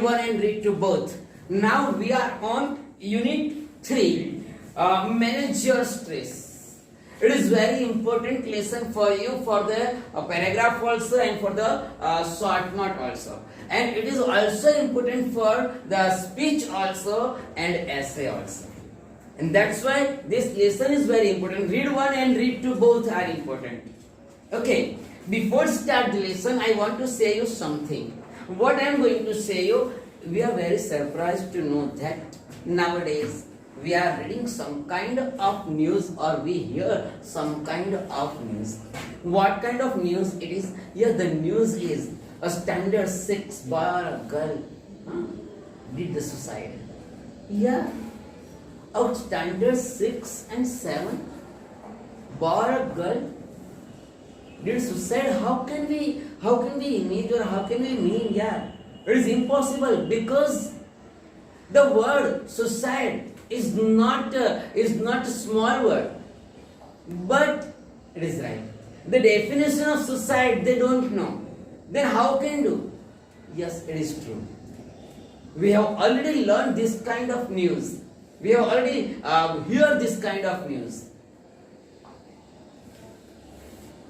1 and read 2 both. Now we are on unit 3, manage your stress. It is very important lesson for you for the paragraph also and for the short note also. And it is also important for the speech also and essay also. And that's why this lesson is very important. Read 1 and read 2 both are important. Okay, before start the lesson, I want to say you something. What I am going to say you, we are very surprised to know that nowadays we are reading some kind of news or we hear some kind of news. What kind of news it is? Yeah, the news is a standard 6 boy or a girl did the suicide. Yeah, a standard 6 and 7 boy or a girl did suicide. How can we imagine or how can we mean? Yeah, it is impossible because the word suicide is not a small word, but it is right. The definition of suicide they don't know. Then how can do? Yes, it is true. We have already learned this kind of news. We have already heard this kind of news.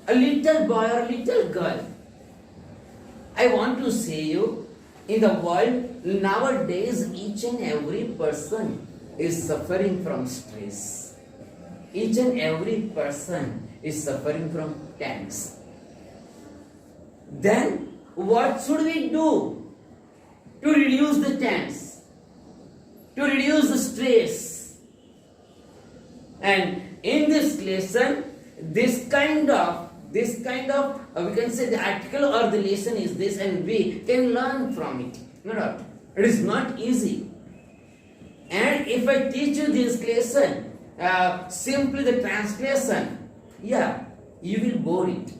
A little boy or little girl. I want to say you, in the world nowadays each and every person is suffering from stress. Each and every person is suffering from tense. Then what should we do to reduce the tense, to reduce the stress? And in this lesson, this kind of we can say the article or the lesson is this, and we can learn from it. No doubt, it is not easy. And if I teach you this lesson, simply the translation, yeah, you will bore it.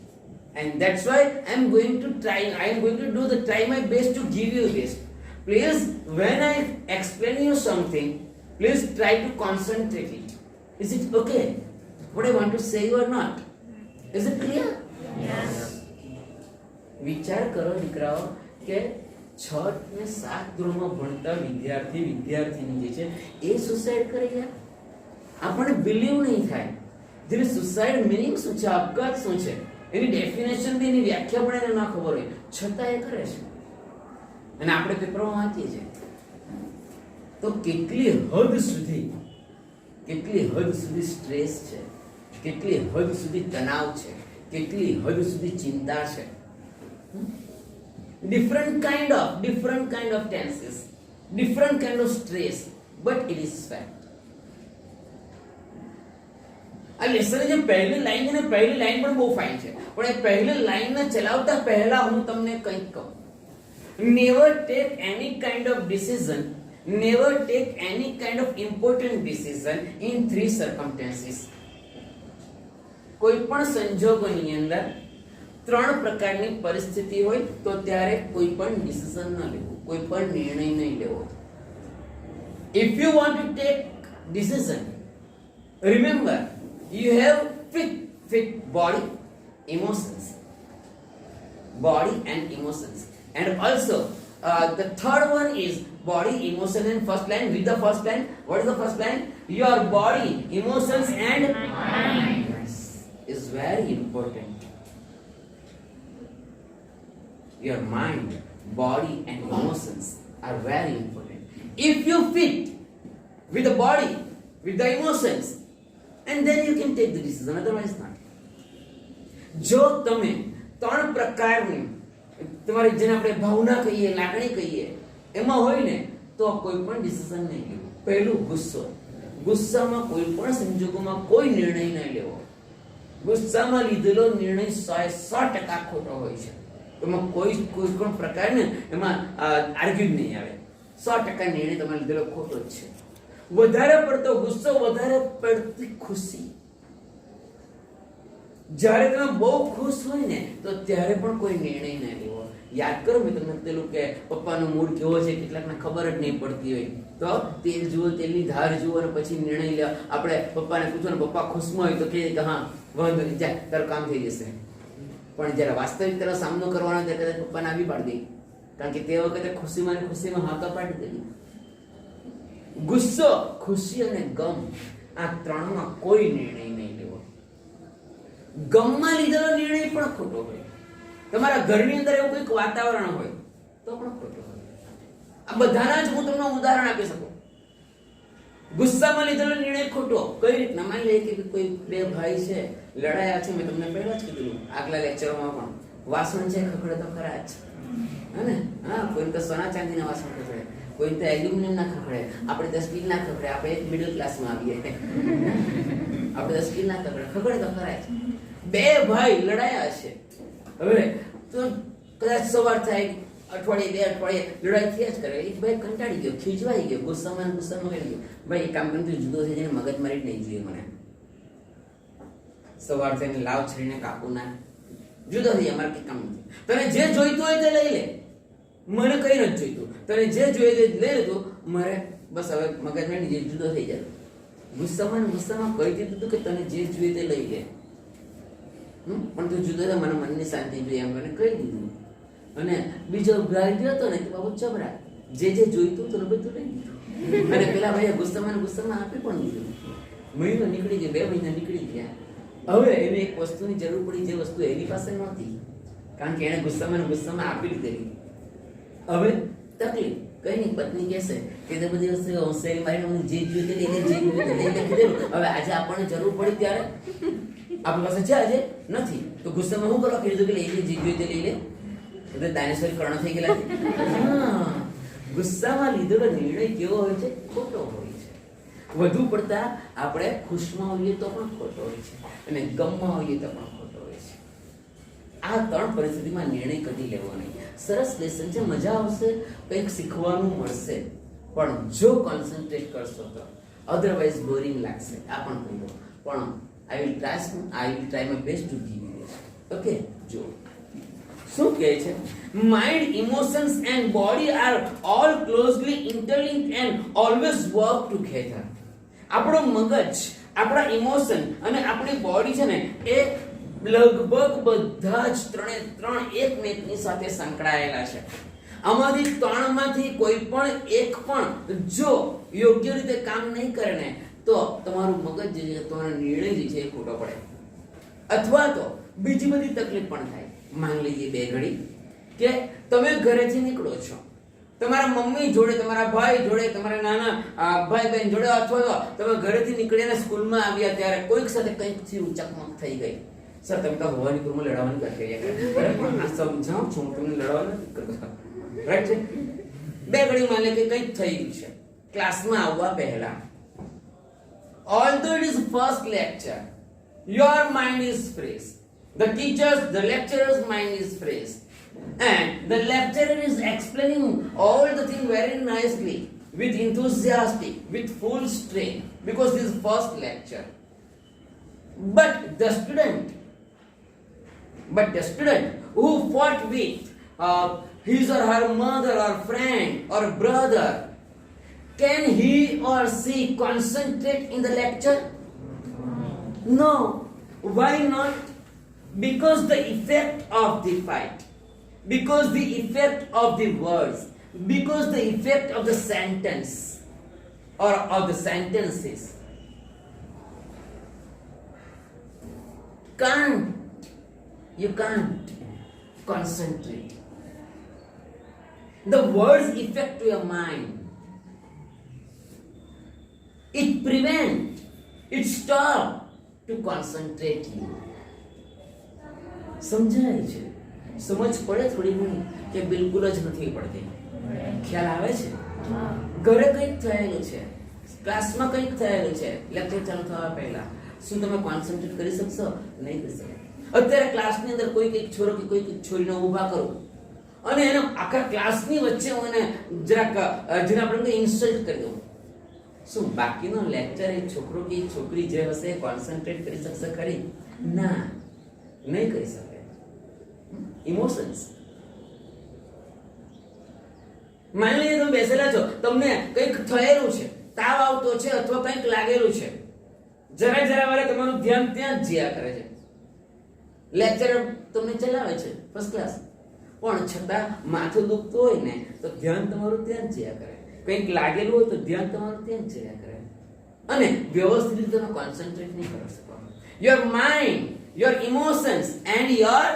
And that's why I am going to try my best to give you this. Please, when I explain you something, please try to concentrate it. Is it okay? What I want to say or not? Is it clear? Yes. વિચાર કરો દીકરાઓ કે 6 ને 7 ધોરણમાં ભણતા વિદ્યાર્થીની જે છે એ સુસાઇડ કરે યાર. આપણને બિલીવ નહીં થાય. જેને સુસાઇડ મીનિંગ શું છે, આપઘાત શું છે, એની ડેફિનેશન બી એની વ્યાખ્યા પણ એને ના ખબર હોય, છતાં એ કરે છે. અને આપણે પેપરમાં વાંચીએ છીએ. તો કેટલી હદ સુધી સ્ટ્રેસ છે, કેટલી હદ સુધી તણાવ છે, કેટલી હદ સુધી ચિંતા છે. different kind of tenses, different kind of stress, but it is fact. આ લેસન જે પહેલી લાઈન છે ને, પહેલી લાઈન પણ બહુ ફાઇન છે, પણ એ પહેલી લાઈનને ચલાવતા પહેલા હું તમને કંઈક કહું. never take any kind of decision, never take any kind of important decision in 3 circumstances. કોઈ પણ સંજોગોની અંદર 3 પ્રકારની પરિસ્થિતિ હોય તો ત્યારે કોઈ પણ ડિસિઝન ન લેવું, કોઈ પણ નિર્ણય નહીં લેવો. If you want to take decision, remember you have fit body, emotions, and also the third one is body, emotion, and first line. With the first line, what is the first line? Your body, emotions, and mind is very important. Your mind, body, and emotions are very important. If you fit with the body, with the emotions, and then you can take the decision, otherwise not. જો તમે 3 પ્રકારની તમારી જેને આપણે ભાવના કહીએ, લાગણી કહીએ, એમાં હોય ને તો કોઈ પણ ડિસિઝન નહીં લેવું. પહેલું ગુસ્સામાં કોઈ પણ સંજોગોમાં કોઈ નિર્ણય નહીં લેવો. ગુસ્સામાં લીધેલો નિર્ણય 100% ખોટો હોય છે. એમાં કોઈ પણ પ્રકારને એમાં આર્ગ્યુ નહીં આવે. 100% નિર્ણય તમારે લીધેલો ખોટો જ છે. વધારે પડતો ગુસ્સો, વધારે પડતી ખુશી. જ્યારે તમે બહુ ખુશ હોય ને તો ત્યારે પણ કોઈ નિર્ણય ના લેવો. યાદ કરો મેં તમને પેલું કે પપ્પાનો મૂડ કેવો છે કેટલાકને ખબર જ નહીં પડતી હોય તો તેલ જુઓ, તેલની ધાર જુઓ અને પછી નિર્ણય લે. આપણે પપ્પાને પૂછો ને પપ્પા ખુશમાં હોય તો કહે કે હા વાંધો નહીં, જા તારું કામ થઈ જશે. પણ જ્યારે વાસ્તવિકતાનો સામનો કરવાનો ત્યારે કદાચ પપ્પાને આવી પાડી દે કારણ કે તે વખતે ખુશીમાં હાથ પાડી દેવી. ગુસ્સો, ખુશી અને ગમ, આ ત્રણમાં કોઈ નિર્ણય નહીં લેવો. ગમમાં લીધેલો નિર્ણય પણ ખોટો હોય. તમારા ઘરની અંદર એવું કોઈક વાતાવરણ હોય તો પણ ખોટો હોય. આ બધાના જ હું તમને ઉદાહરણ આપી શકું. ગુસ્સામાં લીધેલો નિર્ણય ખોટો કઈ રીતના? માની લઈએ કે કોઈ બે ભાઈ છે, લડાયા છે. મેં તમને પહેલા જ કીધું આગલા લેક્ચરમાં પણ, વાસણ છે ખખડે તો ખરા જ, હે ને? હા, કોઈ તો સોના ચાંદીના વાસણ ખખડે, કોઈ તો એલ્યુમિનિયમ ના ખખડે, આપણે તો સ્ટીલ ના ખખડે. આપણે એક મિડલ ક્લાસમાં આવીએ, આપણે તો સ્ટીલ ના ખખડે તો ખરા જ. બે ભાઈ લડાયા છે. હવે તો કદાચ સવાર થાય, અઠવાડિયે બે અઠવાડિયે લડાઈ થયા જ કરે. એક ભાઈ કંટાળી ગયો, ખીજવાઈ ગયો, ગુસ્સામાં કરી ગયો. ભાઈ એક કામ કરી, જુદો થઈ જાય, મગજ મારી નહીં જોઈએ મને. સવાર થઈને લાવ છરીને કાપું ના, જુદો થઈ જાય, મારે કઈ કામ નથી. તને જે જોઈતું હોય તે લઈ લે, મને કઈ નથી જોઈતું. તને જે જોઈએ તે લઈ લીધું, મારે બસ હવે મગજ મારી જે જુદો થઈ જાય. ગુસ્સામાં કહી દીધું હતું કે તને જે જોઈએ તે લઈ લે, પણ તું જુદો થાય, મને મનની શાંતિ જોઈએ એમ મને કહી દીધું. અને બીજો ભાઈ ગયો હતો ને, તો બાબુ ચબરા, જે જોઈતું હતું ને બધું લઈ દીધું. અને પેલા ભાઈ ગુસ્સામાં આપી પણ દીધું. મહિનો નીકળી ગયો, 2 મહિના નીકળી ગયા. હવે એને એક વસ્તુની જરૂર પડી, જે વસ્તુ એની પાસે નહોતી, કારણ કે એને ગુસ્સામાં આપી દીધેલી. હવે તકલીફ કઈ નહીં, પત્ની કહેશે કે તે બધી વસ્તુ હોશિયારી મારીને જે જોઈએ તે લઈને લખી દેવું. હવે આજે આપણને જરૂર પડી ત્યારે આપણી પાસે છે, આજે નથી, તો ગુસ્સામાં શું કરવા કીધું કે લઈ લે, જે જોઈએ તે લઈ લે. તો ડાયનોસોર કર્ણ થઈ ગયેલા. ગુસ્સામાં લીધેલો નિર્ણય કેવો હોય છે? ખોટો હોય છે. વધુ પડતા આપણે ખુશમાં હોઈએ તો પણ ખોટો હોય છે, અને ગમમાં હોઈએ તો પણ ખોટો હોય છે. આ 3 પરિસ્થિતિમાં નિર્ણય કદી લેવો નહીં. સરસ લેસન છે, મજા આવશે, કંઈક શીખવાનું મળશે, પણ જો કોન્સન્ટ્રેટ કરશો તો અધરવાઇઝ બોરિંગ લાગશે. આ પણ કહી દો, પણ I will try my best to give you this. Okay, જો શું કહે છે? Mind, emotions and body are all closely interlinked and always work together. આપણો મગજ, આપણા ઇમોશન અને આપણી બોડી છે ને, એ લગભગ બધા જ ત્રણ એકમેકની સાથે સંકળાયેલા છે. આમાંથી 3માંથી કોઈ પણ એક પણ જો યોગ્ય રીતે કામ નહીં કરે ને, તો તમારું મગજ જે છે, તમારો નિર્ણય જે છે એ ખોટો પડે, અથવા તો બીજી બધી તકલીફ પણ થાય. માની લઈએ 2 ઘડી કે તમે ઘરેથી નીકળો છો, તમારા મમ્મી જોડે, તમારા ભાઈ જોડે, તમારા નાના ભાઈ બહેન જોડે, અથવા તો તમે ઘરેથી નીકળીને સ્કૂલમાં આવ્યા ત્યારે કોઈક સાથે કંઈક થયું, ચકમક થઈ ગઈ. સર તમે તો ભવાની કુરમાં લડવાની વાત કરી રહ્યા, આ સમજાવું છું, તમને લડવાનું નથી કરતો, રાઈટ છે? 2 ઘડી માની લે કે કંઈક થઈ ગયું છે ક્લાસમાં આવવા પહેલા. Although it is first lecture, your mind is fresh. The lecturer's mind is fresh. And the lecturer is explaining all the thing very nicely, with enthusiastic, with full strength, because this is first lecture. But the student who fought with his or her mother or friend or brother, can he or she concentrate in the lecture? No. Why not? Because the effect of the fight, because the effect of the words, because the effect of the sentence or of the sentences you can't concentrate. The words affect your mind. It prevent, it stop to concentrate you. સમજાય છે? સમજ પડે થોડી ઘણી કે બિલકુલ જ નથી પડતી? ખ્યાલ આવે છે? ઘરે કંઈક થયેલું છે, ક્લાસમાં કંઈક થયેલું છે, લેક્ચર ચાલુ થવા પહેલા, શું તમે કોન્સન્ટ્રેટ કરી શકશો? નહીં કરી શકો. અત્યારે ક્લાસની અંદર કોઈ કંઈક છોરો કે કોઈ છોરીને ઊભા કરો અને એને આખા ક્લાસની વચ્ચે હું એને જરાક જેને આપણે ઇન્સલ્ટ કરી દઉં, શું બાકીનો લેક્ચર એ છોકરો કે છોકરી જે હશે કોન્સન્ટ્રેટ કરી શકશે ખરી? ના, નહીં કરી શકે. ઇમોશન્સ, માની લઈએ તમે બેસેલા છો, તમને કંઈક થયેલું છે, તાવ આવતો છે અથવા કંઈક લાગેલું છે, જરા વારે તમારું ધ્યાન ત્યાં જ જ્યાં કરે છે. લેક્ચર તમને ચલાવે છે ફર્સ્ટ ક્લાસ, પણ છતાં માથું દુખતું હોય ને તો ધ્યાન તમારું ત્યાં જ જયા કરે, કંઈક લાગેલું હોય તો ધ્યાન તમારું ત્યાં જ જયા કરે અને વ્યવસ્થિત રીતે તમે કોન્સન્ટ્રેટ નહીં કરી શકો. Your mind, your emotions and your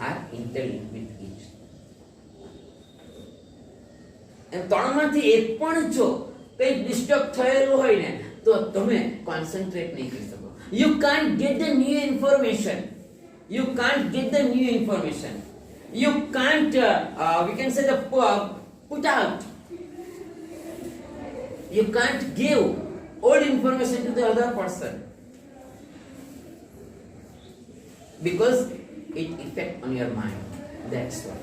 are interlinked with each. એમ ત્રણમાંથી એક પણ જો કંઈક ડિસ્ટર્બ થયેલું હોય ને તો તમે કોન્સન્ટ્રેટ નહીં કરી શકો. You can't get the new information. You can't get the new information. You can't, we can say, put out. You can't give old information to the other person because it affect on your mind. That's what.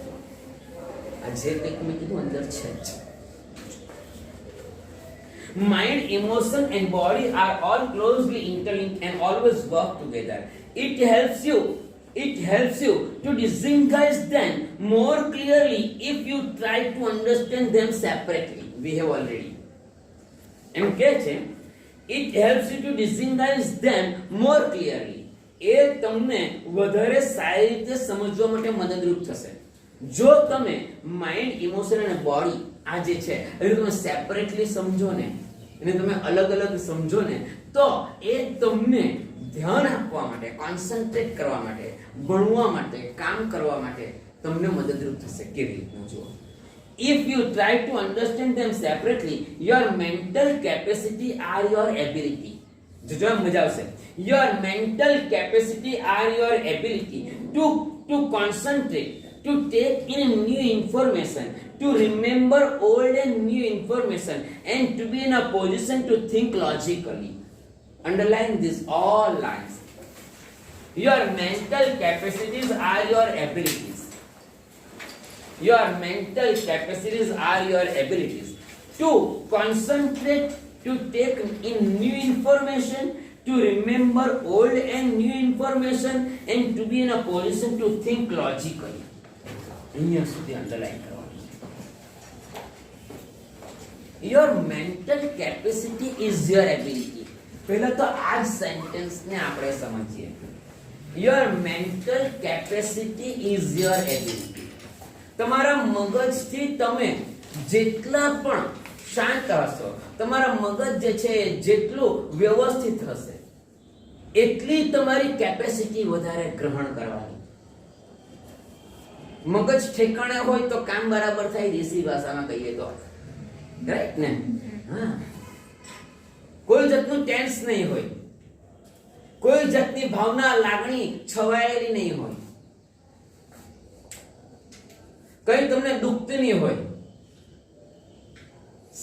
આજે કંઈક મેં કીધું અંદર છે જ. Mind, emotion and body are all closely interlinked and always work together. It helps you to distinguish them more clearly if you try to understand them separately. We have already. એમ કે છે it helps you to distinguish them more clearly. એ તમને વધારે સારી રીતે સમજવા માટે મદદરૂપ થશે. જો તમે માઇન્ડ, ઇમોશન અને બોડી આ જે છે એ તમે સેપરેટલી સમજો ને, એને તમે અલગ અલગ સમજો ને તો એ તમને ધ્યાન આપવા માટે, કોન્સન્ટ્રેટ કરવા માટે, ભણવા માટે, કામ કરવા માટે તમને મદદરૂપ થશે. કેવી રીતનું જુઓ. If you try to understand them separately, your mental capacity are your ability. જો મજા આવશે. Your mental capacity are your ability to concentrate, to take in new information, to remember old and new information, and to be in a position to think logically. Underline this all lines. Your mental capacities are your abilities. Your mental capacities are your abilities to concentrate, to take in new information, to remember old and new information, and to be in a position to think logically. અહીંયા સુધી underline કરવાનું. Your mental capacity is your ability. પહેલા તો આ જ sentence ને આપણે સમજીએ. Your mental capacity is your ability. તમારા મગજથી તમે જેટલા પણ શાંત હશો, તમારા મગજ જે છે જેટલું વ્યવસ્થિત હશે એટલી તમારી કેપેસિટી વધારે ગ્રહણ કરવાની. મગજ ઠેકાણે હોય તો કામ બરાબર થાય, દેશી ભાષામાં કહીએ તો, રાઈટ ને? હા, કોઈ જાતનું ટેન્સ નહીં હોય, કોઈ જાતની ભાવના, લાગણી છવાયેલી નહીં હોય, કઈ તમને દુખતું નહીં હોય,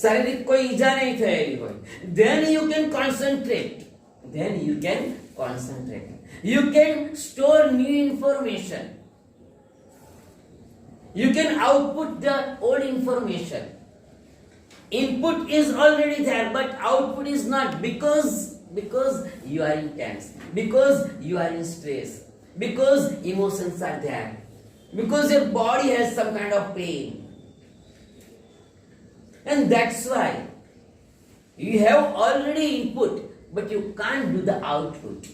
શારીરિક કોઈ ઈજા નહીં થયેલી હોય, then you can concentrate. You can store new information. You can output the old information. Input is already there, but output is not, because you are in tense, because you are in stress, because emotions are there, because your body has some kind of pain. And that's why you have already input, but you can't do the output.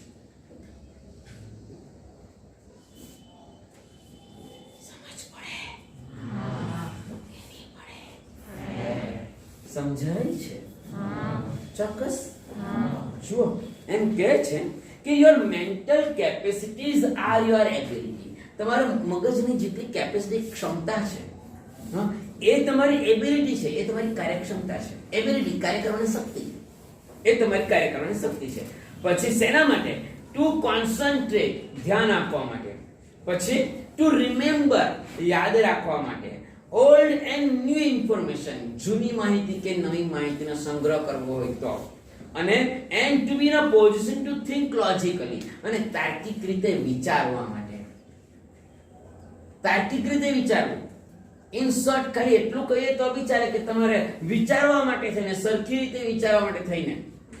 સમજાય છે? ચોક્કસ. જુઓ, એમ કહે છે કે your mental capacities are your ability. તમારા મગજની જેટલી કેપેસિટી, ક્ષમતા છે, એ તમારી એબિલિટી છે, એ તમારી કાર્યક્ષમતા છે. એબિલિટી, કાર્ય કરવાની શક્તિ, એ તમારી કાર્ય કરવાની શક્તિ છે. પછી શેના માટે? ટુ કોન્સન્ટ્રેટ, ધ્યાન આપવા માટે. પછી ટુ રિમેમ્બર, યાદ રાખવા માટે. ઓલ્ડ એન્ડ ન્યુ ઇન્ફોર્મેશન, જૂની માહિતી કે નવી માહિતીનો સંગ્રહ કરવો હોય તો. અને and to be in a position to think logically, અને તાર્કિક રીતે વિચારવા માટે. તાર્કિક રીતે વિચારવું. ઇન શોર્ટ ખાલી એટલું કહીએ તો બી ચાલે કે તમારે વિચારવા માટે થઈને, સરખી રીતે વિચારવા માટે થઈને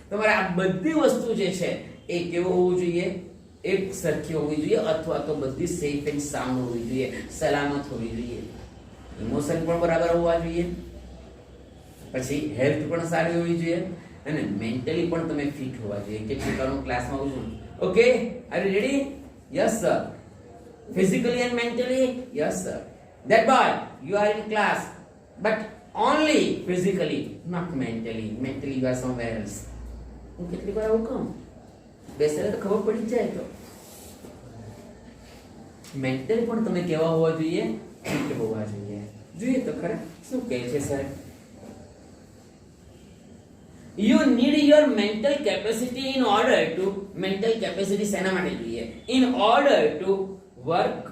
તમારે આ બધી વસ્તુ જે છે એ કેવો હોવું જોઈએ? એક સરખી હોવી જોઈએ, અથવા તો બધી સેફ એન્ડ સાઉન્ડ હોવી જોઈએ, સલામત હોવી જોઈએ. ઇમોશન પણ બરાબર હોવા જોઈએ, પછી હેલ્થ પણ સારી હોવી જોઈએ, અને મેન્ટલી પણ તમે ફિટ હોવા જોઈએ. કેટલી કરું ક્લાસમાં આવું છું. Okay, are you ready? Yes sir. Physically and mentally? Yes, sir. That boy, you are in class, but only physically, not mentally. Mentally, you are somewhere else. હું કેટલી વાર આવું કહું, બેસેલા તો ખબર પડી જાય તો. મેન્ટલી પણ તમે કેવા હોવા જોઈએ, ફિટ હોવા જોઈએ. જોઈએ તો ખરા શું કહે છે સાહેબ? You need your mental capacity in order to mental capacity શેના માટે જોઈએ? In order to work,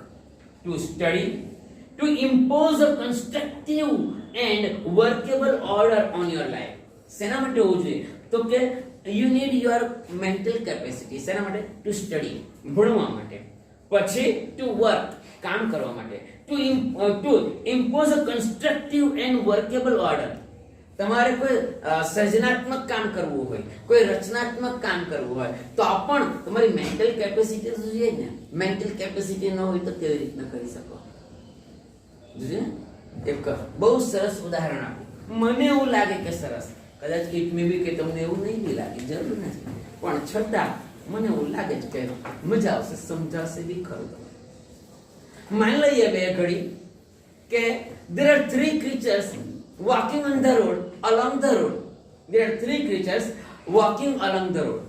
to study, to impose a constructive and workable order on your life. શેના માટે હોવું જોઈએ? તો કે you need your mental capacity શેના માટે? To study, ભણવા માટે. પછી to work, કામ કરવા માટે. To impose a constructive and workable order. તમારે કોઈ સર્જનાત્મક કામ કરવું હોય, કોઈ રચનાત્મક કામ કરવું હોય તો પણ તમારી મેન્ટલ કેપેસિટી તો જોઈએ ને. મેન્ટલ કેપેસિટી ન હોય તો કેવી રીતના કરી શકો? જોઈએ એક બહુ સરસ ઉદાહરણ આપું. મને એવું લાગે કે સરસ, કદાચ ઇટ મે બી કે તમને એવું નહીં બી લાગે, જરૂર નથી, પણ છતાં મને એવું લાગે છે કે મજા આવશે, સમજાવશે બી ખરું. માની લઈએ બે ઘડી કે there are three creatures walking on the road, along the road. There are three creatures walking along the road.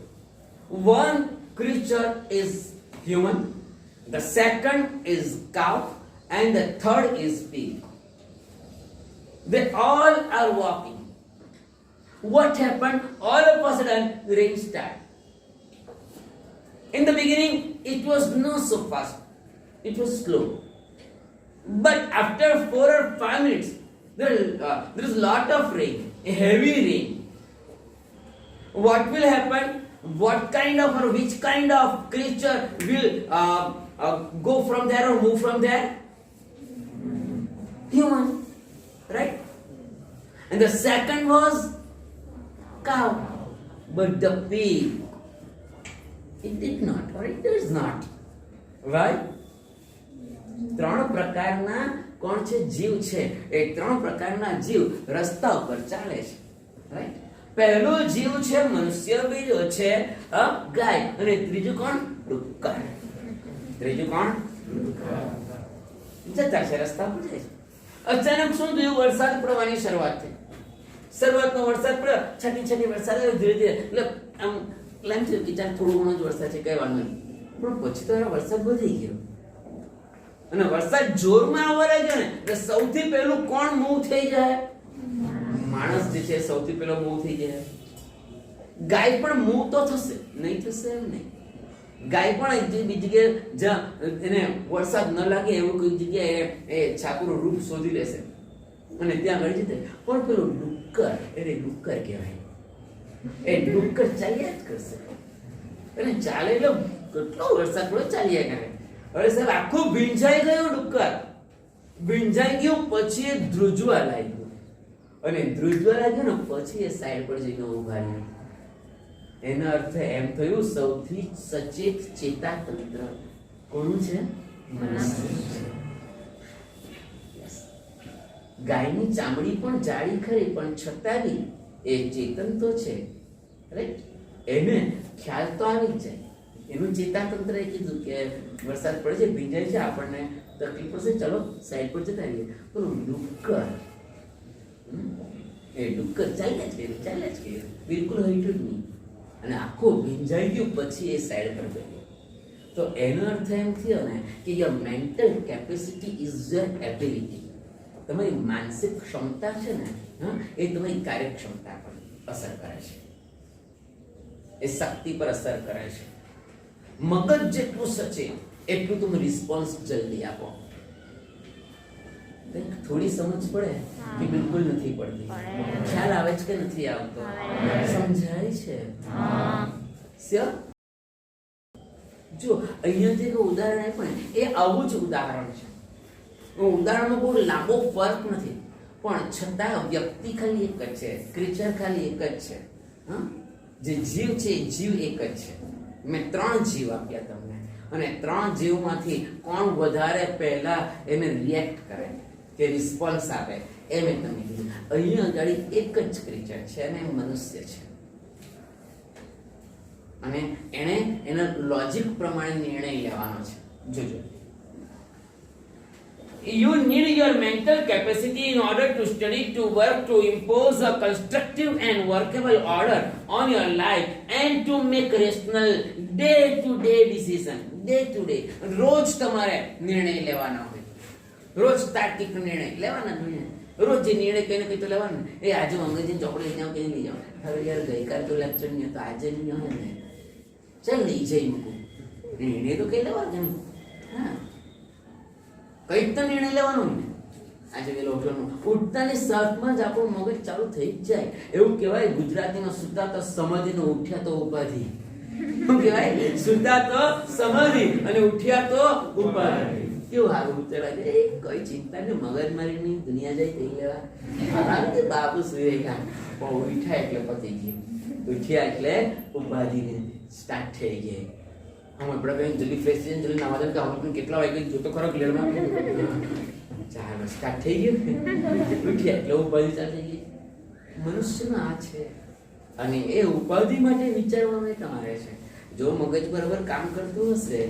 One creature is human, the second is cow, and the third is pig. They all are walking. What happened? All of a sudden, rain started. In the beginning, it was not so fast. It was slow. But after 4 or 5 minutes, there is lot of rain, a heavy rain. What will happen? What kind of or which kind of creature will go from there or move from there? Human, right? And the second was cow. But the pig, it did not, or it does not. Right? ત્રણ પ્રકારના કોણ છે? જીવ છે. એ ત્રણ પ્રકારના જીવ રસ્તા ઉપર ચાલે છે, રાઈટ? પહેલો જીવ છે મનુષ્ય, બીજો છે ગાય, અને ત્રીજું કોણ? ડુક્કર. ત્રીજું કોણ? જતા છે, રસ્તા પર જાય છે. અચાનક શું થયું? વરસાદ પડવાની શરૂઆત થઈ. શરૂઆતનો વરસાદ પડ્યો, છાટી છાટી વરસાદ આવ્યો, ધીરે ધીરે, એટલે આમ એમ થયું કે ચાલ થોડો ઘણો જ વરસાદ છે, કઈ વાંધો નહીં. પણ પછી તો વરસાદ વધી ગયો, અને વરસાદ જોરમાં આવવા લાગ્યો ને એટલે સૌથી પહેલું કોણ મૂવ થઈ જાય? માણસ જે છે સૌથી પહેલો મૂવ થઈ જાય. ગાય પણ મૂવ તો થશે, નહીં થશે એમ નહીં. ગાય પણ એક બીજી જગ્યાએ જ્યાં એને વરસાદ ન લાગે એવું કોઈ જગ્યાએ એ છાપરું રૂપ શોધી લેશે અને ત્યાં આગળ જશે. પણ પેલું ડુક્કર, એને ડુક્કર કહેવાય. એ ડુક્કર ચાલ્યા જ કરશે, અને ચાલે એટલે કેટલો વરસાદ પડે ચાલ્યા કરે. અરે સાહેબ, આખું ભીંજાઈ ગયું ડુક્કર. ભીંજાઈ ગયું પછી એ ધ્રુજવા લાગ્યું, અને ધ્રુજવા લાગ્યું ને પછી એ સાઈડ પર જઈને ઉભા રહ્યું. એનો અર્થ એમ થયું સૌથી સચેત ચેતાતંત્ર કોનું છે? મનુષ્ય. ગાયની ચામડી પણ જાડી ખરી, પણ છતાં બી એ ચેતન તો છે, રાઈટ? એને ખ્યાલ તો આવી જ જાય. એનું ચેતાતંત્ર એ કીધું કે વરસાદ પડે છે, ભીંજાય છે, આપણને તકલીફ પડશે, ચલો સાઈડ પર જતા રહીએ. પણ ડુક્કર, એ ડુક્કર ચાલ્યા જ કર્યું, બિલકુલ હટ્યું જ નહીં, અને આખું ભીંજાઈ ગયું પછી એ સાઈડ પર ગયું. તો એનો અર્થ એમ થયો ને કે your mental capacity is your ability. તમારી માનસિક ક્ષમતા છે ને, એ તમારી કાર્યક્ષમતા પર અસર કરે છે, એ શક્તિ પર અસર કરે છે. મગજ જેટલું સચેત એટલું તમે રિસ્પોન્સ જલ્દી આપો. થોડી સમજ પડે કે બિલકુલ નથી પડતી? ખ્યાલ આવે છે કે નથી આવતો? સમજાય છે? જો અહીંયા જે ઉદાહરણ આપ્યું ને એ આવું જ ઉદાહરણ છે. ઉદાહરણમાં બહુ લાંબો ફરક નથી, પણ છતાં વ્યક્તિ ખાલી એક જ છે, ક્રિએચર ખાલી એક જ છે. જે જીવ છે એ જીવ એક જ છે. મેં 3 જીવ આપ્યા તમને, અને 3 જીવમાંથી કોણ વધારે પહેલા એને રિએક્ટ કરે કે રિસ્પોન્સ આપે એ મેં તમને કીધું. અહીંયા આગળ એક જ ક્રિએચર છે અને મનુષ્ય છે, અને એને એના લોજિક પ્રમાણે નિર્ણય લેવાનો છે. જોજો, You need your mental capacity in order to study, to work, to impose a constructive and workable order on your life and to make rational day-to-day decision. Day-to-day. રોજ તમારે નિર્ણય લેવાના હોય. રોજ તાર્કિક નિર્ણય લેવાના હોય. રોજ જે નિર્ણય કઈ ને કઈ તો લેવાનો. એ આજે અંગ્રેજી ચોપડી લઈ જાઉં કે નહીં લઈ જાઉં. હવે યાર ગઈકાલ તો લેક્ચર નહીં હતો, આજે નહીં હોય ને. ચાલ લઈ જઈ મૂકું. નિર્ણય તો કઈ લેવાનો નહીં. હા, કઈ તો નિર્ણય લેવાનો ને. આજે વેલો ઉઠવાનું, ઉઠતાની સાથમાં જ આપણું મગજ ચાલુ થઈ જ જાય. એવું કહેવાય ગુજરાતીમાં સુતા તો સમાધિને ઉઠ્યા તો ઉપાધિ. શું કહેવાય? સુતા તો સમાધિ અને ઉઠ્યા તો ઉપાધિ. કેવું સારું ઉતરા છે. એ કઈ ચિંતા ને મગજ મારીની દુનિયા જાય થઈ લેવા. બાપુ સુઈ ગયા, ઉઠ્યા એટલે પતી ગયું, ઉઠ્યા એટલે ઉપાધિ સ્ટાર્ટ થઈ ગઈ. આપણે કઈ જલ્દી ફ્રેશ થઈને જલ્દી નાવા દે કે આપણે કેટલા વાગે જોતો ખરો ક્લિયરમાં. ચાલો સ્ટાર્ટ થઈ ગયું. ઉઠ્યા એટલે ઉપાધિ ચાલુ થઈ ગઈ. મનુષ્યમાં આ છે અને એ ઉપાધિ માટે વિચારવાનું તમારે છે. જો મગજ બરાબર કામ કરતું હશે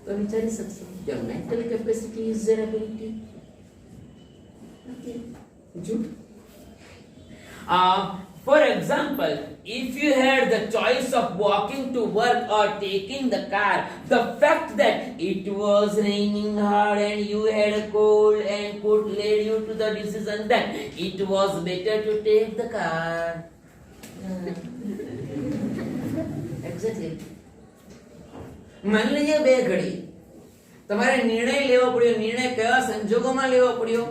તો વિચારી શકશો. Your mental capacity is your ability. Okay. For example, if you had the choice of walking to work or taking the car, the fact that it was raining hard and you had a cold and could lead you to the decision that it was better to take the car. Exactly. मान लीजिए બે ઘડી તમારે નિર્ણય લેવો પડ્યો. નિર્ણય કયા સંજોગોમાં લેવો પડ્યો?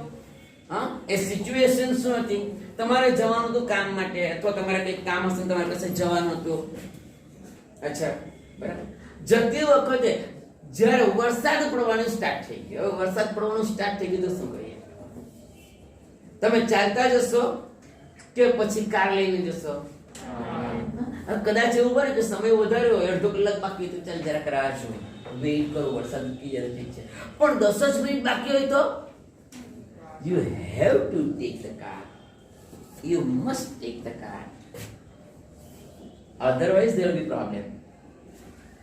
હા, એ સિચ્યુએશન શું હતી? તમારે જવાનું હતું કામ માટે, અથવા તમારે કંઈક કામ હશે તમારે પાસે જવાનું હતું. અચ્છા, બરાબર. જતી વખતે જ્યારે વરસાદ પડવાનું સ્ટાર્ટ થઈ ગયો, હવે વરસાદ પડવાનું સ્ટાર્ટ થઈ ગયું તો શું કરીએ? તમે ચાલતા જશો કે પછી કાર લઈને જશો? કદાચ એવું બને કે સમય વધારે હોય, અડધો કલાક બાકી તો ચાલ જરા રાહ જોઉં, વેઇટ કરો, વરસાદ રૂકી જાય ઠીક છે. પણ 10 જ મિનિટ બાકી હોય તો you have to take the car. You must take the car. Otherwise there will be problem.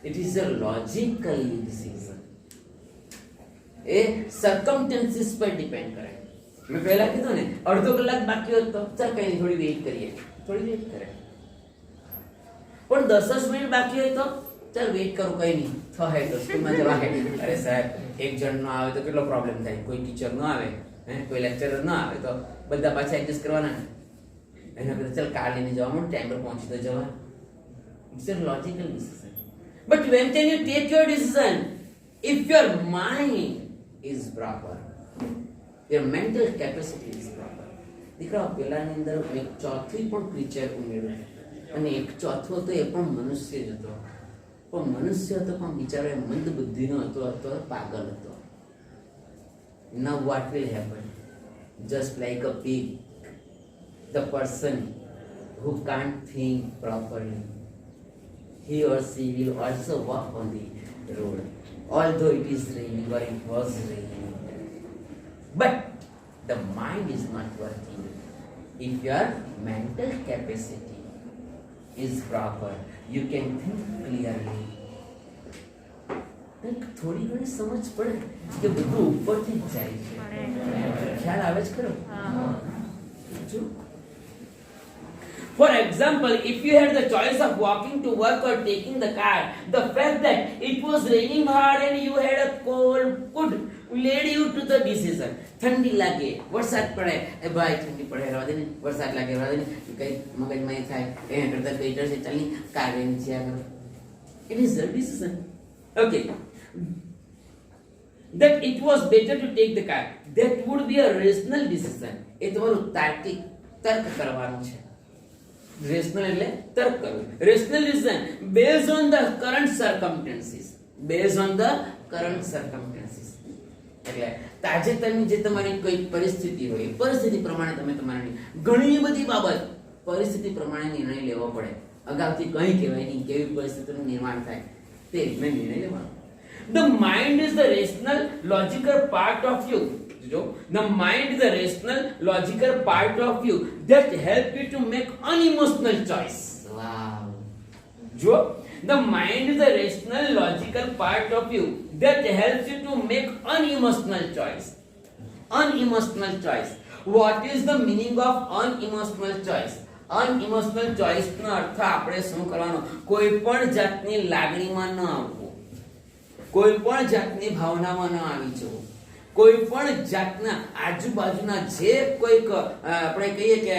It is a logical decision. A circumstances પર ડિપેન્ડ કરે. મેં પહેલા કીધું ને, અડધો કલાક બાકી હોય તો ચાલ કઈ નહીં, થોડી વેઇટ કરીએ, થોડી વેઇટ કરે. પણ 10 જ મિનિટ બાકી હોય તો ચાલ વેઇટ કરું, કઈ નહીં થાય તો સ્કૂલમાં જવા. અરે સાહેબ, એક જણ નો આવે તો કેટલો પ્રોબ્લેમ થાય. કોઈ ટીચર નો આવે, કોઈ લેક્ચરર ના આવે તો બધા પાછા એડજસ્ટ કરવાના. એના કરતા ચાલ કાર લઈને જવા, ટાઈમ પર પહોંચી તો જવા. It's a logical decision. But when can you take your decision? If your mind is proper, your mental capacity is proper. દીકરા, પેલાની અંદર એક ચોથી પણ ક્રિએચર ઉમેર્યું અને એક ચોથો તો એ પણ મનુષ્ય જ હતો. પણ મનુષ્ય હતો પણ બિચારો મંદ બુદ્ધિનો હતો, પાગલ હતો. Now what will happen? Just like a pig, the person who can't think properly, he or she will also walk on the road, although it is raining or it was raining. But the mind is not working. If your mental capacity is proper, you can think clearly. થોડી ઘણી સમજ પડે કે બધું ઉપરથી જ જાય છે. ખ્યાલ આવે જ ખરો? For example, if you had the choice of walking to work or taking the car, the fact that it was raining hard and you had a cold could lead you to the decision. ઠંડી લાગે, વરસાદ પડે, એ ભાઈ ઠંડી પડે, રહેવા દે ને, વરસાદ લાગે, રહેવા દે ને, કઈ મગજમાં એ થાય, એના કરતા બેટર છે ચાલ ની કાર લઈને જ્યાં કરો. It is a decision. Okay. That it was better to take the car. That would be a rational decision. એ તમારું તાર્કિક તર્ક કરવાનું છે. રેશનલ એટલે તર્ક કરવું. Rational decision based on the current circumstances. Based on the current circumstances. એટલે તાજેતરની જે તમારી કોઈ પરિસ્થિતિ હોય, પરિસ્થિતિ પ્રમાણે તમે તમારી ઘણી બધી બાબત પરિસ્થિતિ પ્રમાણે નિર્ણય લેવો પડે. અગાઉથી કંઈ કહેવાય નહીં, કેવી પરિસ્થિતિનું નિર્માણ થાય તે રીતના નિર્ણય લેવાનો. The mind is the rational, logical part of you. The mind is the rational, logical part of you that help you to make unemotional choice. Wow. The mind is the rational, logical part of you that helps you to make unemotional choice. unemotional choice. What is the meaning of unemotional choice? Unemotional choice નો અર્થ આપણે શું કરવાનો? કોઈ પણ જાતની લાગણીમાં ન આવવું, કોઈ પણ જાતની ભાવનામાં ન આવી જવું, કોઈ પણ જાતના આજુબાજુના જે કોઈક આપણે કહીએ કે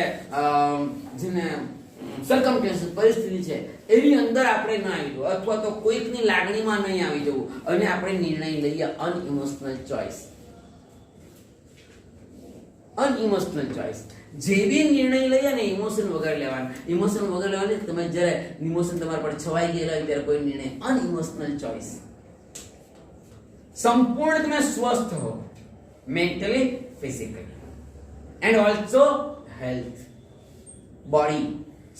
જેને સર્કમસ્ટન્સીસ પરિસ્થિતિ છે એની અંદર આપણે ન આવી જવું, અથવા તો કોઈકની લાગણીમાં નહીં આવી જવું અને આપણે નિર્ણય લઈએ. અનઇમોશનલ ચોઇસ. અનઇમોશનલ ચોઇસ જેવી નિર્ણય લઈએ ને ઇમોશન વગર લેવાનો. ઇમોશન વગર લેવાની. તમે જ્યારે ઇમોશન તમારા પર છવાઈ ગયેલા હોય ત્યારે કોઈ નિર્ણય. અનઇમોશનલ ચોઇસ. સંપૂર્ણ તમે સ્વસ્થ હો, mentally, physically and also health, body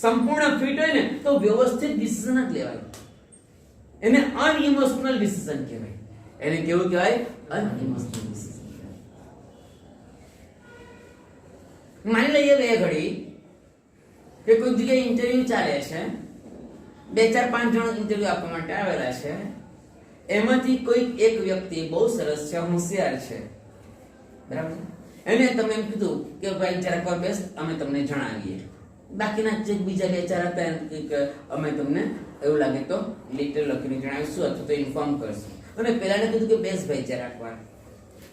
સંપૂર્ણ ફિટ હોય ને તો વ્યવસ્થિત ડિસિઝન જ લેવાય. એને અનઇમોશનલ ડિસિઝન કહેવાય. એને કેવું કહેવાય? અનઇમોશનલ ડિસિઝન. માની લઈએ બે ઘડી કે કોઈ જગ્યાએ ઇન્ટરવ્યુ ચાલે છે, 2-4-5 જણ ઇન્ટરવ્યુ આપવા માટે આવેલા છે. એમાંથી કોઈ એક વ્યક્તિ બહુ સરસ છે, હોશિયાર છે, બરાબર. એને તમે એમ કીધું કે ભાઈ જરાક વાર બેસ, અમે તમને જણાવીએ. બાકીના જે બીજા 2-4 હતા કે અમે તમને એવું લાગે તો લેટર લખીને જણાવીશું અથવા તો ઇન્ફોર્મ કરશું. અને પેલાને કીધું કે બેસ ભાઈ જરાક વાર.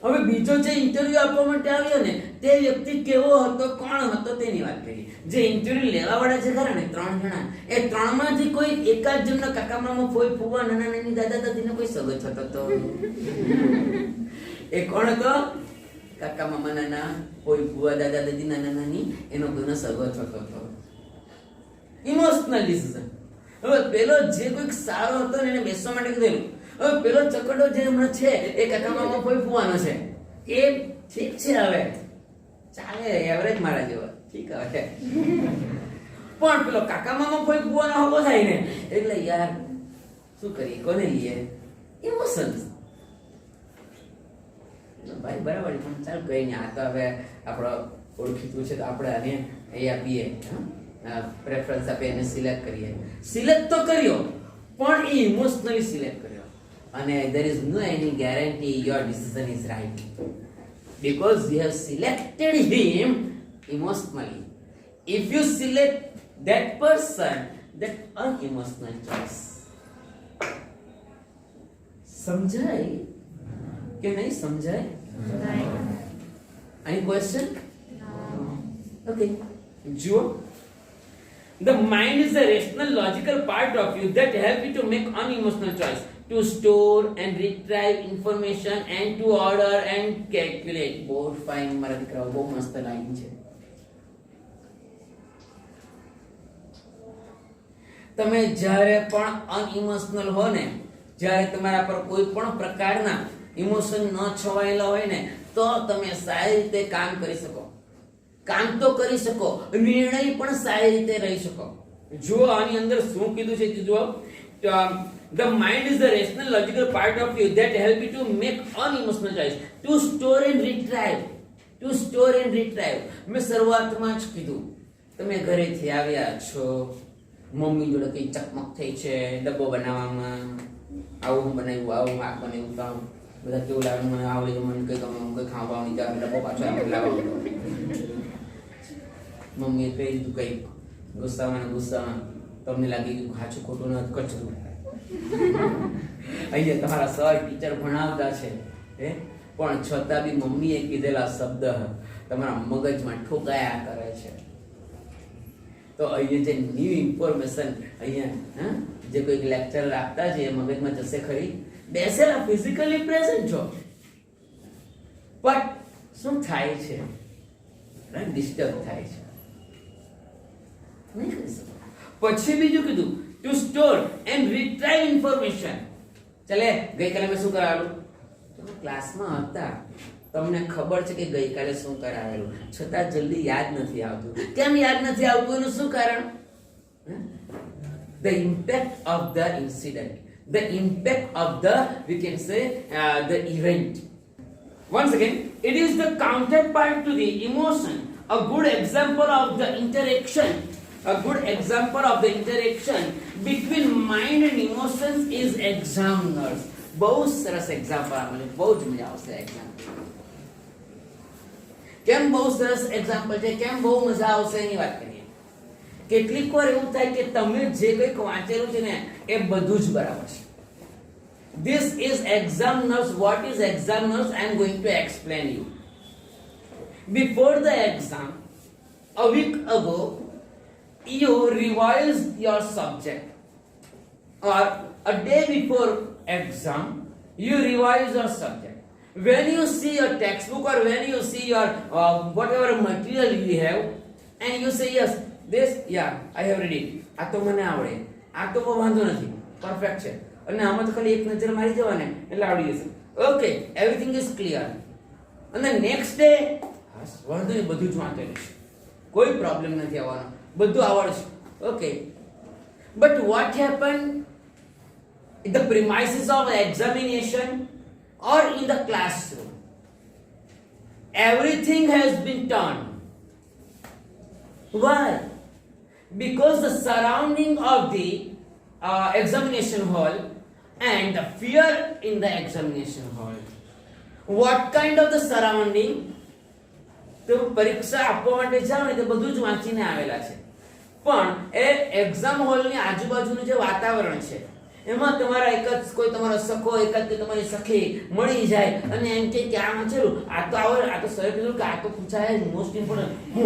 હવે બીજો જે ઇન્ટરવ્યુ આપવા માટે આવ્યો ને તે વ્યક્તિ કેવો હતો, કોણ હતો તેની વાત કરી. જે ઇન્ટરવ્યુ લેવા વાળા છે ખરા ને 3 જણા, એ 3 માંથી કોઈ એકાદ જણનો કાકા મામા ફોઈ ફુવા નાના નાની દાદા દાદીનો કોઈ સગો થતો તો એ કોણ હતો? કાકા મામા નાના ફોઈ ફુવા દાદા દાદી નાના નાની એનો કોઈનો સગો થતો હતો. Emotional decision. હવે પેલો જે કોઈક સારો હતો ને એને બેસવા માટે કીધેલું. હવે પેલો ચકડો જે હમણાં છે એ કાકા મામા કોઈ ફુવાનો છે, એ ઠીક છે, હવે ચાલે, એવરેજ મારા જેવો ઠીક હવે. પણ પેલો કાકા મામા કોઈ ફુવાનો હકો થાય ને એટલે યાર શું કરીએ, કોને લઈએ? ઇમોશન્સ. ભાઈ બરાબર, પણ ચાલ કઈ નહીં, આ તો હવે આપણો ઓળખીતું છે તો આપણે આને એ આપીએ, પ્રેફરન્સ આપીએ, એને સિલેક્ટ કરીએ. સિલેક્ટ તો કર્યો પણ એ ઇમોશનલી સિલેક્ટ કર્યો. અને there is no any guarantee your decision is right because you have selected him emotionally. If you select that person, that unemotional choice. સમજાય કે નહીં સમજાય? Any question? Okay, જુઓ. The mind is a rational, logical part of you that help you to make unemotional choice, to store and retrieve information and to order and calculate. બહુ fine મારા દીકરાઓ, બહુ મસ્ત લાઈન છે. તમે જ્યારે પણ અનઇમોશનલ હો ને, જ્યારે તમારા પર કોઈ પણ પ્રકારના ઇમોશન ન છવાયેલા હોય ને તો તમે સારી રીતે કામ કરી શકો, કામ તો કરી શકો, નિર્ણય પણ સારી રીતે રહી શકો. જો આની અંદર શું કીધું છે જો, the mind is the rational logical part of you that help you to make unemotional choice, to store and retrieve, to store and retrieve. મેં શરૂઆતમાં જ કીધું, તમે ઘરેથી આવ્યા છો, મમ્મી જોડે કઈ ચકમક થઈ છે ડબ્બો બનાવવામાં, આવું બનાવ્યું, આવું શાક બનાવ્યું, તો બધા કેવું લાવે, મને આવડે, મને કઈ ગમે, કઈ ખાવાનું ત્યાં ડબ્બો પાછો લાવવાનો. મમ્મીએ કહી દીધું કઈ ગુસ્સામાં તમને લાગી ગયું સાચું ખોટું ન કચરું. અહીંયા તમારા સર ટીચર ભણાવતા છે પણ છતાં બી મમ્મીએ કીધેલા શબ્દ તમારા મગજમાં ઠોકાયા કરે છે. તો અહીંયા જે ન્યૂ ઇન્ફોર્મેશન અહીંયા જે કોઈક લેક્ચર આપતા છે એ મગજમાં જશે ખરી? બેસેલા ફિઝિકલી પ્રેઝન્ટ છો પણ શું થાય છે? ડિસ્ટર્બ થાય છે. પછી બીજું કીધું to store and retrieve information. ચાલે ગઈકાલે મેં શું કરાવેલું? તમે ક્લાસમાં હતા, તમને ખબર છે કે ગઈકાલે શું કરાવેલું, છતાં જલ્દી યાદ નથી આવતું. કેમ યાદ નથી આવતું? એનું શું કારણ? The impact of the incident, the impact of the, we can say, the event. Once again, it is the counterpart to the emotion. A good example of the interaction, a good example of the interaction between mind and emotions is examiners. બહુ સરસ example આપેલું, બહુ જ મજા આવશે example. કેમ બહુ સરસ એક્ઝામ્પલ છે, કેમ બહુ મજા આવશે એની વાત કરીએ. કેટલીક વાર એવું થાય કે તમે જે કંઈક વાંચેલું છે ને એ બધું જ બરાબર છે. This is exam notes. What is exam notes? I am going to explain you. Before the exam, a week ago, you revised your subject, or a day before exam, you revise your subject. When you see your textbook or when you see your whatever material you have, and you say yes, this, yeah, I have read it. આ તો મને આવડે, આ તો કોઈ વાંધો નથી, perfect છે, અને આમાં તો ખાલી એક નજર મારી જવાને એટલે આવડી જશે. Okay, everything is clear. અને નેક્સ્ટ ડે વાંધો નહીં, બધું જ વાંચેલું છે, કોઈ પ્રોબ્લેમ નથી આવવાનો, બધું આવડશે. Okay, but what happen in the premises of examination or in the classroom? Everything has been turned. Why? Because the surrounding of the examination hall and the fear in the examination hall. What kind of the surrounding? તો પરીક્ષા આપવા માટે જાઓ ને તો બધું જ વાંચીને આવેલા છે, પણ એ એક્ઝામ હોલની આજુબાજુનું જે વાતાવરણ છે એમાં તમારા એક જ કોઈ તમારો સખો, એક જ તમારી સખી મળી જાય અને એમ કે આ વાંચેલું, આ તો આવડે, આ તો સર કીધું કે આ તો પૂછાય મોસ્ટ ઇમ્પોર્ટન્ટ, હું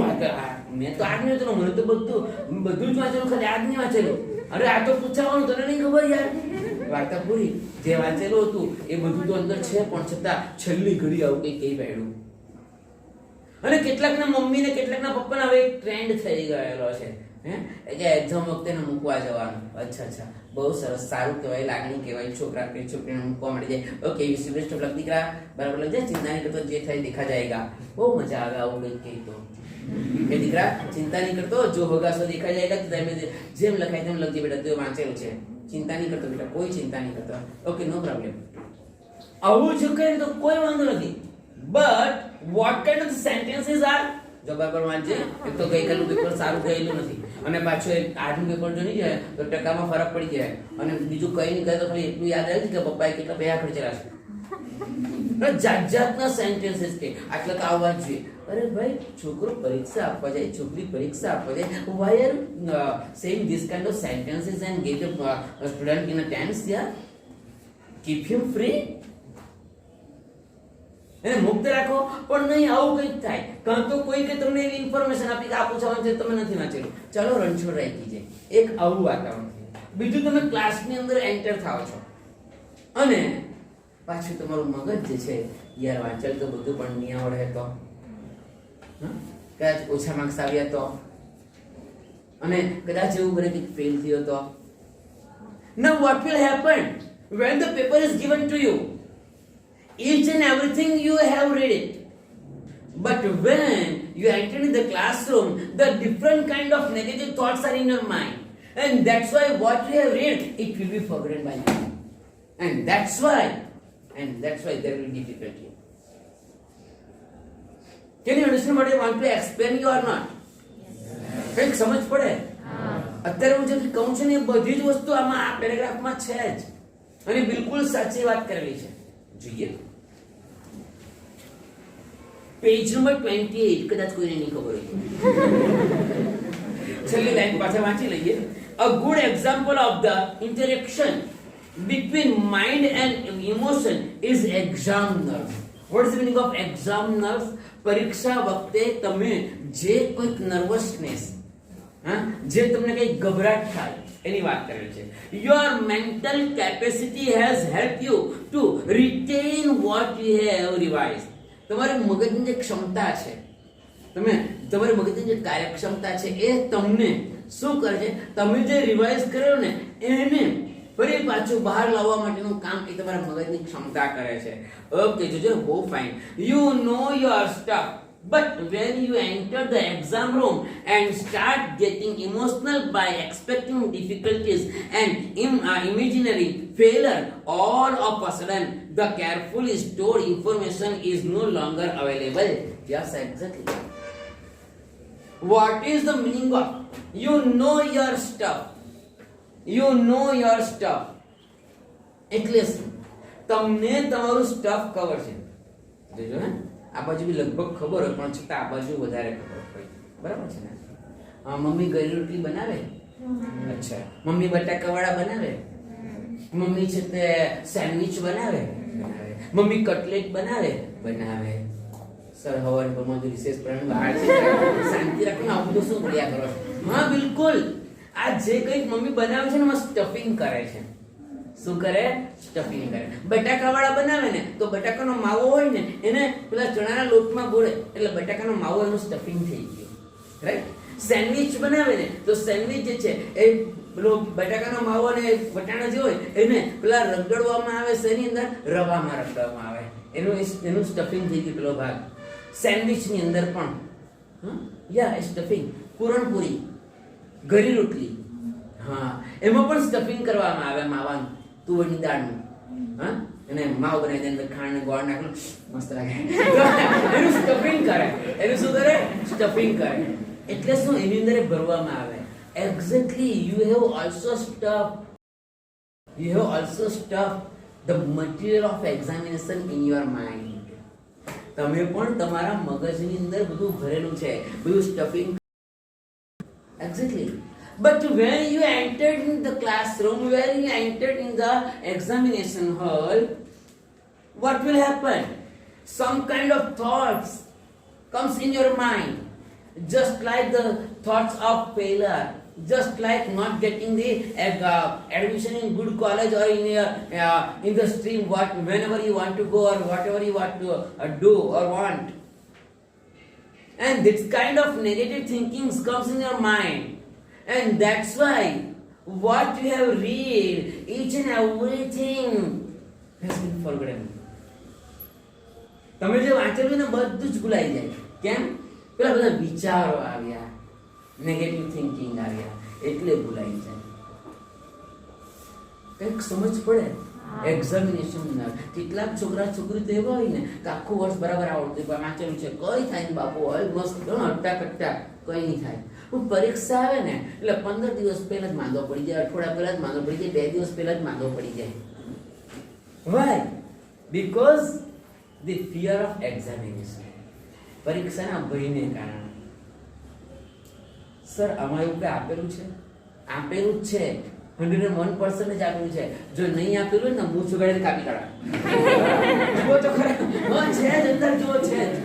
મેં તો આજ નહીં હતું, મને તો બધું જ વાંચેલું, ખાલી આજ નહીં વાંચેલું, અરે આ તો પૂછાવાનું તને નહીં ખબર યાર, વાર્તા પૂરી. જે વાંચેલું હતું એ બધું તો અંદર છે, પણ છતાં છેલ્લી ઘડી આવું કંઈ કહી પાડ્યું. અને કેટલાકના મમ્મી ને કેટલાકના પપ્પાને હવે એક ટ્રેન્ડ થઈ ગયેલો છે, કે એક્ઝામ વખતે ને મૂકવા જવાનું. અચ્છા, બહુ સરસ, સારું કહેવાય, લાગણી કહેવાય, છોકરા કે છોકરીને મૂકવા મળી જાય. Okay, wish best of luck દીકરા, બરાબર લગ જાય, ચિંતા નહીં કરતો, જે થાય દેખા જાયગા. બહુ મજા આવે આવું કંઈક કહી તો. એ દીકરા ચિંતા નહીં કરતો, જો હોગા સો દેખા જાયગા, તો તમે જેમ લખાય તેમ લખજે બેટા, તો વાંચેલું છે, ચિંતા નહીં કરતો બેટા, કોઈ ચિંતા નહીં કરતો. ઓકે, નો પ્રોબ્લેમ. આવું જો કહે તો કોઈ વાંધો નથી. But what kind of sentences are? જો બરાબર વાંચે, એક તો ગઈકાલનું પેપર સારું ગયેલું નથી, અને પાછું એક આજનું પેપર જો નહીં જાય તો ટકામાં ફરક પડી જાય, અને બીજું કઈ નહીં કહે તો ખાલી એટલું યાદ આવે કે પપ્પાએ કેટલા પૈસા ખર્ચેલા છે. જાત જાતના સેન્ટેન્સીસ કે આટલા તો આવવા જ જોઈએ. અરે ભાઈ, છોકરો પરીક્ષા આપવા જાય, છોકરી પરીક્ષા આપવા જાય, why are saying this kind of sentences and get a student in a tense? Yeah, keep him free. એને મુક્ત રાખો. પણ નહીં, આવું કંઈક થાય, કાં તો કોઈ કે તમને એવી ઇન્ફોર્મેશન આપી કે આ પૂછવાનું છે, તમે નથી વાંચેલું, ચાલો રણછોડ રાખી જાય, એક આવું વાતાવરણ. બીજું, તમે ક્લાસની અંદર એન્ટર થાઓ છો અને પાછું તમારું મગજ જે છે, યાર વાંચેલ તો બધું પણ નહીં આવડે તો, કદાચ ઓછા માર્ક્સ આવ્યા તો, અને કદાચ એવું બને કે ફેલ થયો તો. Now what will happen when the paper is given to you? Each and everything you have read it, but when you enter in the classroom, the different kind of negative thoughts are in your mind, and that's why what you have read, it will be forgotten by you, and that's why there will be difficulty. Can you understand what I want to explain you or not? કંઈક સમજ પડે? અત્યારે હું જે કહું છું ને એ બધી જ વસ્તુ આમાં આ પેરેગ્રાફમાં છે જ, અને બિલકુલ સાચી વાત કરેલી છે. જોઈએ પેજ નંબર 28, કદાચ કોઈને નહીં ખબર હોય છેલ્લી લાઈન પાછા વાંચી લઈએ. A good example of the interaction between mind and emotion is exam nerves. What is the meaning of exam nerves? પરીક્ષા વખતે તમે જે કોઈક નર્વસનેસ, જે તમને કઈ ગભરાટ થાય એની વાત કરેલી છે. Your mental capacity has helped you to retain what you have revised. તમારી મગજની જે ક્ષમતા છે, તમારી મગજની જે કાર્યક્ષમતા છે, એ તમને શું કરે છે? તમે જે રિવાઇઝ કર્યો ને એને ફરી પાછું બહાર લાવવા માટેનું કામ એ તમારા મગજની ક્ષમતા કરે છે. ઓકે, જોજો, બહુ fine. You know your stuff, but when you enter the exam room and start getting emotional by expecting difficulties and imaginary failure, all of a sudden the carefully stored information is no longer available. Yes, exactly. What is the meaning of you know your stuff? You know your stuff. એટલે તમને તમારું stuff ખબર છે. જોજો, હે, આ બાજુ બી લગભગ ખબર હોય પણ છતાં આ બાજુ વધારે ખબર હોય. બરાબર છે ને? મમ્મી ઘરે રોટલી બનાવે? અચ્છા. મમ્મી બટાકાવાળા બનાવે? મમ્મી છે તે સેન્ડવિચ બનાવે? મમ્મી કટલેટ બનાવે? સર હવારે પર રિસેસ પર બહાર છે, શાંતિ રાખો ને, આવું બધું શું બોલ્યા કરો? હા બિલકુલ, આ જે કંઈક મમ્મી બનાવે છે ને એમાં સ્ટફિંગ કરે છે. શું કરે? સ્ટફિંગ કરે. બટાકાવાળા બનાવે ને તો બટાકાનો માવો હોય ને એને પેલા ચણાના લોટમાં બોળે એટલે બટાકાનો માવો એનું સ્ટફિંગ થઈ ગયું, રાઈટ? સેન્ડવિચ બનાવે ને તો સેન્ડવિચ જે છે એ પેલો બટાકાનો માવો ને વટાણા જે હોય એને પેલા રગડવામાં આવે છે, એની અંદર રવામાં રગડવામાં આવે, એનું સ્ટફિંગ થઈ ગયું પેલો ભાગ. સેન્ડવિચ ની અંદર પણ સ્ટફિંગ. પૂરણપૂરી, ઘરી રોટલી, હા એમાં પણ સ્ટફિંગ કરવામાં આવે માવાનું, તુવેરની દાળનું. હા, અને માવ બનાવી દે, અંદર ખાંડ ને ગોળ નાખેલું મસ્ત લાગે. એનું સ્ટફિંગ કરે. એનું શું કરે? સ્ટફિંગ કરે. એટલે શું? એની અંદર ભરવામાં આવે. Exactly, you have also stuffed the material of examination in your mind. તમે પણ તમારા મગજની અંદર બધું ભરેલું છે, બધું stuffing. Exactly. But when you entered in the classroom, when you entered in the examination hall, what will happen? Some kind of thoughts comes in your mind, just like the thoughts of failure, just like not getting the admission in good college or in the stream whenever you want to go or whatever you want to do or want. And this kind of negative thinking comes in your mind. And that's why what you have read, each and everything has been forgotten. તમે જે વાંચેલું ને બધું જ ભૂલાઈ જાય. કેમ? પેલા બધા વિચારો આવ્યા, નેગેટિવ થિંકિંગ આવ્યા એટલે ભૂલાઈ જાય. કંઈક સમજ પડે? એક્ઝામિનેશન કેટલાક છોકરા છોકરી તો એવા હોય ને કે આખું વર્ષ બરાબર આવડતું વાંચેલું છે, કઈ થાય ને બાપુ હોય મસ્ત હટ્ટા કટ્ટા, કઈ નહીં થાય. પરીક્ષા આવે ને એટલે 15 દિવસ પહેલા જ માંદો પડી જાય, અઠવાડિયા પહેલા જ માંદો પડી જાય, 2 દિવસ પહેલા જ માંદો પડી જાય. Why? Because the fear of examination. પરીક્ષાના ભયને કારણે. સર આમાં એવું કઈ આપેલું છે? આપેલું જ છે, 101% જ આપેલું છે. જો નહીં આપેલું ને મૂછ ઉગાડીને કાપી કાઢવા. જુઓ તો ખરા, છે જ અંદર, જુઓ છે જ.